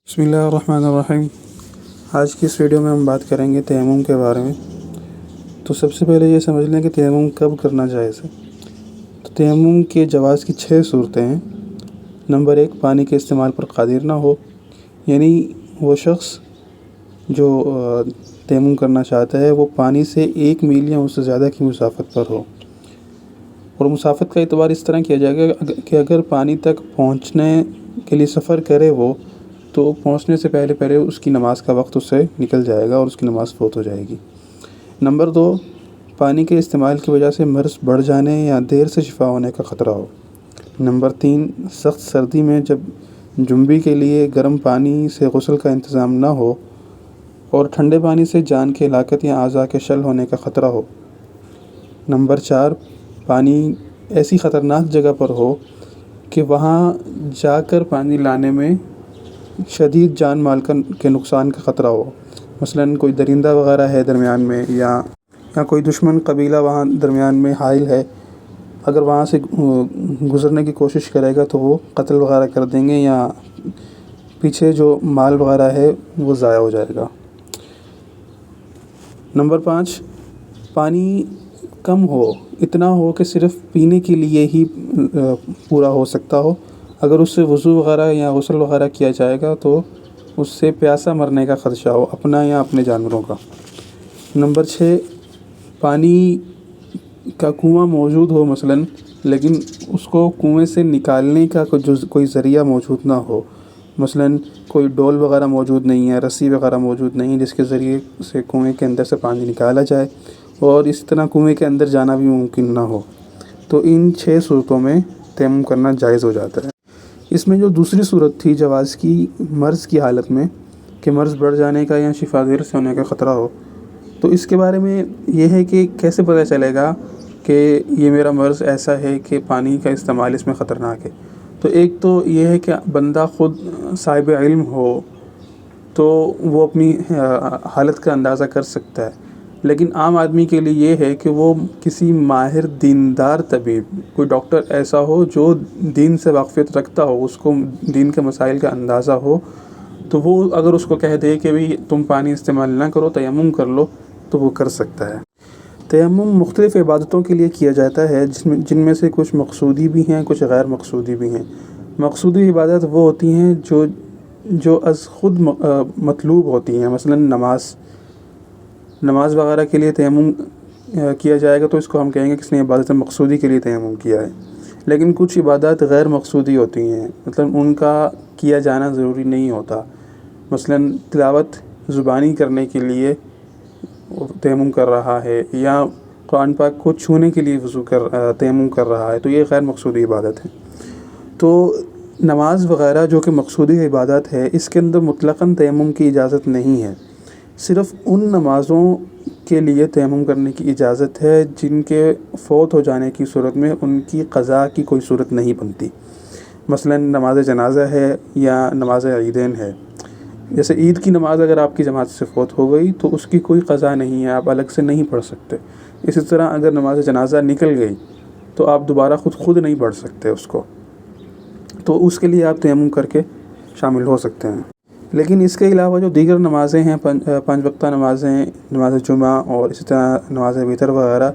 بسم اللہ الرحمن الرحیم۔ آج کی اس ویڈیو میں ہم بات کریں گے تیمم کے بارے میں۔ تو سب سے پہلے یہ سمجھ لیں کہ تیمم کب کرنا جائز ہے۔ تو تیمم کے جواز کی 6 صورتیں ہیں۔ نمبر 1، پانی کے استعمال پر قادر نہ ہو، یعنی وہ شخص جو تیمم کرنا چاہتا ہے وہ پانی سے 1 میل یا اس سے زیادہ کی مسافت پر ہو، اور مسافت کا اعتبار اس طرح کیا جائے گا کہ اگر پانی تک پہنچنے کے لیے سفر کرے وہ، تو پہنچنے سے پہلے اس کی نماز کا وقت اس سے نکل جائے گا اور اس کی نماز فوت ہو جائے گی۔ نمبر 2، پانی کے استعمال کی وجہ سے مرض بڑھ جانے یا دیر سے شفا ہونے کا خطرہ ہو۔ نمبر 3، سخت سردی میں جب جنبی کے لیے گرم پانی سے غسل کا انتظام نہ ہو اور ٹھنڈے پانی سے جان کے ہلاکت یا اعضاء کے شل ہونے کا خطرہ ہو۔ نمبر 4، پانی ایسی خطرناک جگہ پر ہو کہ وہاں جا کر پانی لانے میں شدید جان مال کے نقصان کا خطرہ ہو، مثلاً کوئی درندہ وغیرہ ہے درمیان میں، یا کوئی دشمن قبیلہ وہاں درمیان میں حائل ہے، اگر وہاں سے گزرنے کی کوشش کرے گا تو وہ قتل وغیرہ کر دیں گے، یا پیچھے جو مال وغیرہ ہے وہ ضائع ہو جائے گا۔ نمبر 5، پانی کم ہو، اتنا ہو کہ صرف پینے کے لیے ہی پورا ہو سکتا ہو۔ اگر اس سے وضو وغیرہ یا غسل وغیرہ کیا جائے گا تو اس سے پیاسا مرنے کا خدشہ ہو، اپنا یا اپنے جانوروں کا۔ نمبر 6، پانی کا کنواں موجود ہو مثلاً، لیکن اس کو کنویں سے نکالنے کا کوئی ذریعہ موجود نہ ہو، مثلاً کوئی ڈول وغیرہ موجود نہیں ہے، رسی وغیرہ موجود نہیں جس کے ذریعے سے کنویں کے اندر سے پانی نکالا جائے، اور اس طرح کنویں کے اندر جانا بھی ممکن نہ ہو، تو ان 6 صورتوں میں تیمم کرنا جائز ہو جاتا ہے۔ اس میں جو دوسری صورت تھی جواز کی، مرض کی حالت میں کہ مرض بڑھ جانے کا یا شفا دیر سے ہونے کا خطرہ ہو، تو اس کے بارے میں یہ ہے کہ کیسے پتہ چلے گا کہ یہ میرا مرض ایسا ہے کہ پانی کا استعمال اس میں خطرناک ہے۔ تو ایک تو یہ ہے کہ بندہ خود صاحب علم ہو تو وہ اپنی حالت کا اندازہ کر سکتا ہے، لیکن عام آدمی کے لیے یہ ہے کہ وہ کسی ماہر دیندار طبیب، کوئی ڈاکٹر ایسا ہو جو دین سے واقفیت رکھتا ہو، اس کو دین کے مسائل کا اندازہ ہو، تو وہ اگر اس کو کہہ دے کہ بھئی تم پانی استعمال نہ کرو، تیمم کر لو، تو وہ کر سکتا ہے۔ تیمم مختلف عبادتوں کے لیے کیا جاتا ہے، جن میں سے کچھ مقصودی بھی ہیں، کچھ غیر مقصودی بھی ہیں۔ مقصودی عبادت وہ ہوتی ہیں جو از خود مطلوب ہوتی ہیں، مثلا نماز وغیرہ کے لیے تیمم کیا جائے گا تو اس کو ہم کہیں گے کہ اس نے عبادت مقصودی کے لیے تیمم کیا ہے۔ لیکن کچھ عبادات غیر مقصودی ہوتی ہیں، مطلب ان کا کیا جانا ضروری نہیں ہوتا، مثلا تلاوت زبانی کرنے کے لیے تیمم کر رہا ہے، یا قرآن پاک کو چھونے کے لیے تیمم کر رہا ہے، تو یہ غیر مقصودی عبادت ہے۔ تو نماز وغیرہ جو کہ مقصودی عبادت ہے، اس کے اندر مطلقاً تیمم کی اجازت نہیں ہے، صرف ان نمازوں کے لیے تیمم کرنے کی اجازت ہے جن کے فوت ہو جانے کی صورت میں ان کی قضا کی کوئی صورت نہیں بنتی، مثلا نماز جنازہ ہے یا نماز عیدین ہے۔ جیسے عید کی نماز اگر آپ کی جماعت سے فوت ہو گئی تو اس کی کوئی قضا نہیں ہے، آپ الگ سے نہیں پڑھ سکتے۔ اسی طرح اگر نماز جنازہ نکل گئی تو آپ دوبارہ خود نہیں پڑھ سکتے اس کو، تو اس کے لیے آپ تیمم کر کے شامل ہو سکتے ہیں۔ لیکن اس کے علاوہ جو دیگر نمازیں ہیں، 5 وقتہ نمازیں، نماز جمعہ اور اسی طرح نماز وتر وغیرہ،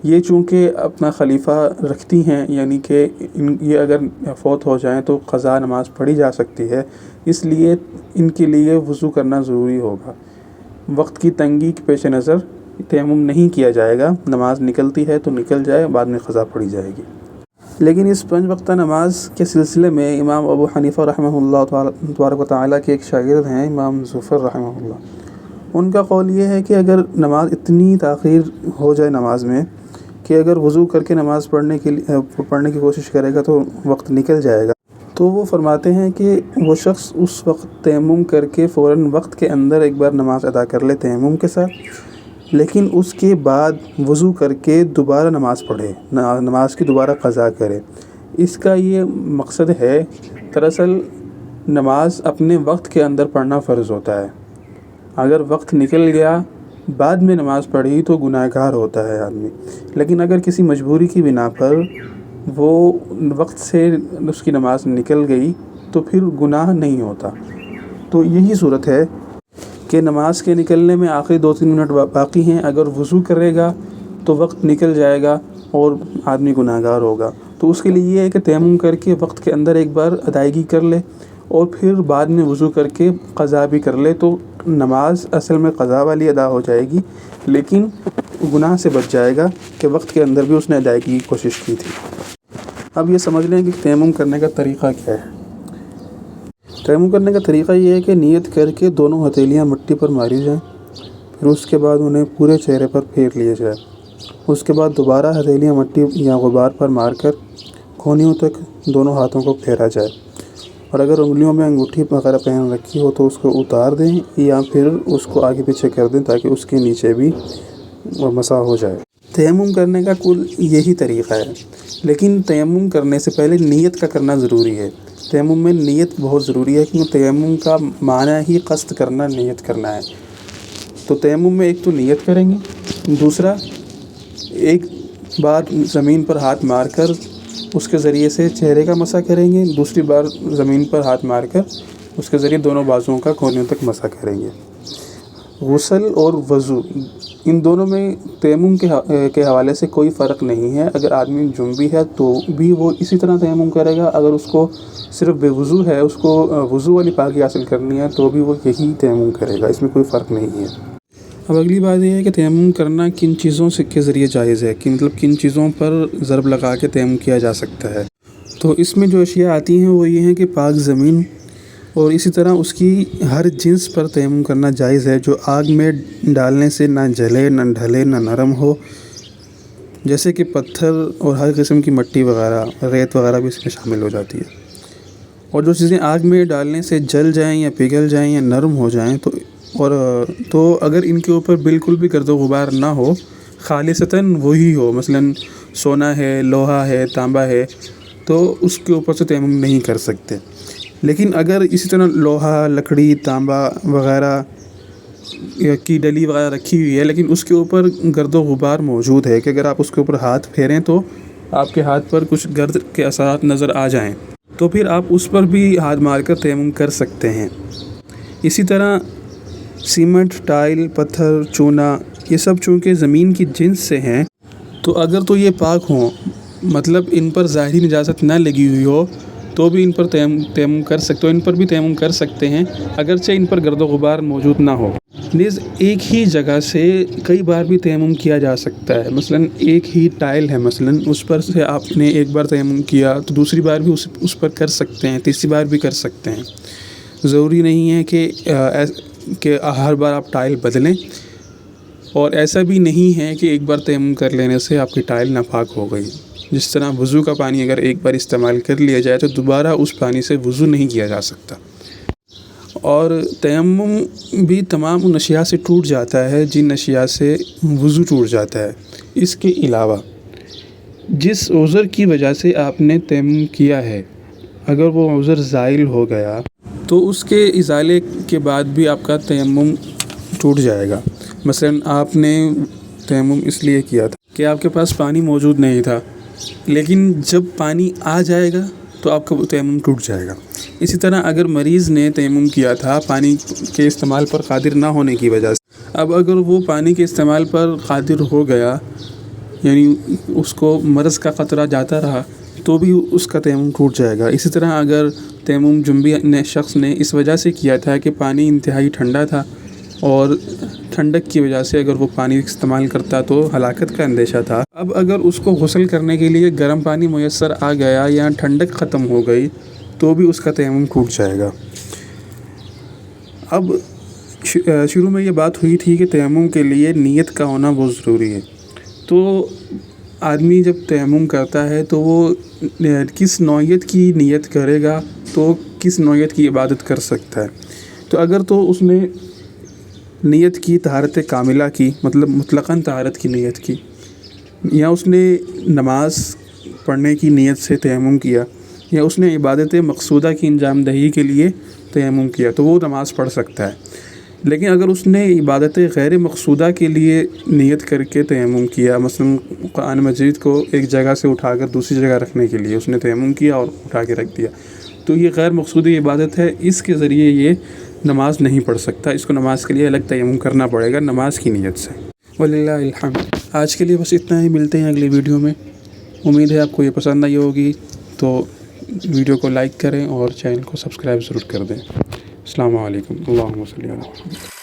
یہ چونکہ اپنا خلیفہ رکھتی ہیں، یعنی کہ یہ اگر فوت ہو جائیں تو قضا نماز پڑھی جا سکتی ہے، اس لیے ان کے لیے وضو کرنا ضروری ہوگا۔ وقت کی تنگی کے پیش نظر تیمم نہیں کیا جائے گا، نماز نکلتی ہے تو نکل جائے، بعد میں قضا پڑھی جائے گی۔ لیکن اس 5 وقتہ نماز کے سلسلے میں امام ابو حنیفہ رحمہ اللہ تبارک و تعالیٰ کے ایک شاگرد ہیں، امام زفر رحمہ اللہ، ان کا قول یہ ہے کہ اگر نماز اتنی تاخیر ہو جائے نماز میں کہ اگر وضو کر کے نماز پڑھنے کی کوشش کرے گا تو وقت نکل جائے گا، تو وہ فرماتے ہیں کہ وہ شخص اس وقت تیمم کر کے فوراً وقت کے اندر ایک بار نماز ادا کر لے تیمم کے ساتھ، لیکن اس کے بعد وضو کر کے دوبارہ نماز پڑھے، نماز کی دوبارہ قضا کرے۔ اس کا یہ مقصد ہے، دراصل نماز اپنے وقت کے اندر پڑھنا فرض ہوتا ہے، اگر وقت نکل گیا بعد میں نماز پڑھی تو گناہ گار ہوتا ہے آدمی، لیکن اگر کسی مجبوری کی بنا پر وہ وقت سے اس کی نماز نکل گئی تو پھر گناہ نہیں ہوتا۔ تو یہی صورت ہے کہ نماز کے نکلنے میں آخری 2-3 منٹ باقی ہیں، اگر وضو کرے گا تو وقت نکل جائے گا اور آدمی گناہگار ہوگا. تو اس کے لیے یہ ہے کہ تیمم کر کے وقت کے اندر ایک بار ادائیگی کر لے اور پھر بعد میں وضو کر کے قضا بھی کر لے، تو نماز اصل میں قضا والی ادا ہو جائے گی، لیکن گناہ سے بچ جائے گا کہ وقت کے اندر بھی اس نے ادائیگی کی کوشش کی تھی. اب یہ سمجھ لیں کہ تیمم کرنے کا طریقہ کیا ہے. تیمم کرنے کا طریقہ یہ ہے کہ نیت کر کے دونوں ہتھیلیاں مٹی پر ماری جائیں، پھر اس کے بعد انہیں پورے چہرے پر پھیر لیا جائے. اس کے بعد دوبارہ ہتھیلیاں مٹی یا غبار پر مار کر کھوپڑیوں تک دونوں ہاتھوں کو پھیرا جائے، اور اگر انگلیوں میں انگوٹھی وغیرہ پہن رکھی ہو تو اس کو اتار دیں یا پھر اس کو آگے پیچھے کر دیں تاکہ اس کے نیچے بھی مسح ہو جائے. تیمم کرنے کا کل یہی طریقہ ہے، لیکن تیمم کرنے سے پہلے نیت کا کرنا ضروری ہے. تیمم میں نیت بہت ضروری ہے، کیونکہ تیمم کا معنی ہی قصد کرنا، نیت کرنا ہے. تو تیمم میں ایک تو نیت کریں گے، دوسرا ایک بار زمین پر ہاتھ مار کر اس کے ذریعے سے چہرے کا مسح کریں گے، دوسری بار زمین پر ہاتھ مار کر اس کے ذریعے دونوں بازوؤں کا کونیوں تک مسح کریں گے. غسل اور وضو ان دونوں میں تیمم کے حوالے سے کوئی فرق نہیں ہے. اگر آدمی جنبی ہے تو بھی وہ اسی طرح تیمم کرے گا، اگر اس کو صرف بے وضو ہے، اس کو وضو والی پاکی حاصل کرنی ہے تو بھی وہ یہی تیمم کرے گا. اس میں کوئی فرق نہیں ہے. اب اگلی بات یہ ہے کہ تیمم کرنا کن چیزوں کے ذریعے جائز ہے، کہ مطلب کن چیزوں پر ضرب لگا کے تیمم کیا جا سکتا ہے. تو اس میں جو اشیاء آتی ہیں وہ یہ ہیں کہ پاک زمین، اور اسی طرح اس کی ہر جنس پر تیمم کرنا جائز ہے جو آگ میں ڈالنے سے نہ جلے، نہ ڈھلے، نہ نرم ہو، جیسے کہ پتھر اور ہر قسم کی مٹی وغیرہ، ریت وغیرہ بھی اس میں شامل ہو جاتی ہے. اور جو چیزیں آگ میں ڈالنے سے جل جائیں یا پگھل جائیں یا نرم ہو جائیں تو اگر ان کے اوپر بالکل بھی گرد و غبار نہ ہو، خالصتاً وہی ہو، مثلاً سونا ہے، لوہا ہے، تانبا ہے، تو اس کے اوپر سے تیمم نہیں کر سکتے. لیکن اگر اسی طرح لوہا، لکڑی، تانبا وغیرہ کی ڈلی وغیرہ رکھی ہوئی ہے لیکن اس کے اوپر گرد و غبار موجود ہے کہ اگر آپ اس کے اوپر ہاتھ پھیریں تو آپ کے ہاتھ پر کچھ گرد کے اثرات نظر آ جائیں، تو پھر آپ اس پر بھی ہاتھ مار کر تیمم کر سکتے ہیں. اسی طرح سیمنٹ، ٹائل، پتھر، چونا، یہ سب چونکہ زمین کی جنس سے ہیں تو اگر تو یہ پاک ہوں، مطلب ان پر ظاہری نجاست نہ لگی ہوئی ہو، تو بھی ان پر تیمم کر سکتے ہو، ان پر بھی تیمم کر سکتے ہیں اگرچہ ان پر گرد و غبار موجود نہ ہو. نیز ایک ہی جگہ سے کئی بار بھی تیمم کیا جا سکتا ہے. مثلاً ایک ہی ٹائل ہے، مثلاً اس پر سے آپ نے ایک بار تیمم کیا تو دوسری بار بھی اس پر کر سکتے ہیں، تیسری بار بھی کر سکتے ہیں. ضروری نہیں ہے کہ ہر بار آپ ٹائل بدلیں، اور ایسا بھی نہیں ہے کہ ایک بار تیمم کر لینے سے آپ کی ٹائل ناپاک ہو گئی. جس طرح وضو کا پانی اگر ایک بار استعمال کر لیا جائے تو دوبارہ اس پانی سے وضو نہیں کیا جا سکتا. اور تیمم بھی تمام ان اشیاء سے ٹوٹ جاتا ہے جن اشیاء سے وضو ٹوٹ جاتا ہے. اس کے علاوہ جس عذر کی وجہ سے آپ نے تیمم کیا ہے، اگر وہ عذر زائل ہو گیا تو اس کے ازالے کے بعد بھی آپ کا تیمم ٹوٹ جائے گا. مثلاً آپ نے تیمم اس لیے کیا تھا کہ آپ کے پاس پانی موجود نہیں تھا، لیکن جب پانی آ جائے گا تو آپ کا تیمم ٹوٹ جائے گا. اسی طرح اگر مریض نے تیمم کیا تھا پانی کے استعمال پر قادر نہ ہونے کی وجہ سے، اب اگر وہ پانی کے استعمال پر قادر ہو گیا، یعنی اس کو مرض کا خطرہ جاتا رہا، تو بھی اس کا تیمم ٹوٹ جائے گا. اسی طرح اگر تیمم جنبی شخص نے اس وجہ سے کیا تھا کہ پانی انتہائی ٹھنڈا تھا اور ٹھنڈک کی وجہ سے اگر وہ پانی استعمال کرتا تو ہلاکت کا اندیشہ تھا، اب اگر اس کو غسل کرنے کے لیے گرم پانی میسر آ گیا یا ٹھنڈک ختم ہو گئی تو بھی اس کا تیمم ٹوٹ جائے گا. اب شروع میں یہ بات ہوئی تھی کہ تیمم کے لیے نیت کا ہونا بہت ضروری ہے. تو آدمی جب تیمم کرتا ہے تو وہ کس نوعیت کی نیت کرے گا تو کس نوعیت کی عبادت کر سکتا ہے. تو اگر تو اس نے نیت کی طہارت کاملہ کی، مطلب مطلقاً طہارت کی نیت کی، یا اس نے نماز پڑھنے کی نیت سے تیمم کیا، یا اس نے عبادت مقصودہ کی انجام دہی کے لیے تیمم کیا، تو وہ نماز پڑھ سکتا ہے. لیکن اگر اس نے عبادت غیر مقصودہ کے لیے نیت کر کے تیمم کیا، مثلا قرآن مجید کو ایک جگہ سے اٹھا کر دوسری جگہ رکھنے کے لیے اس نے تیمم کیا اور اٹھا کے رکھ دیا، تو یہ غیر مقصودی عبادت ہے. اس کے ذریعے یہ نماز نہیں پڑھ سکتا، اس کو نماز کے لیے الگ تیمم کرنا پڑے گا نماز کی نیت سے۔ وللہ الحمد۔ آج کے لیے بس اتنا ہی، ملتے ہیں اگلی ویڈیو میں۔ امید ہے آپ کو یہ پسند آئی ہوگی، تو ویڈیو کو لائک کریں اور چینل کو سبسکرائب ضرور کر دیں۔ السلام علیکم، اللہم صلی علی محمد۔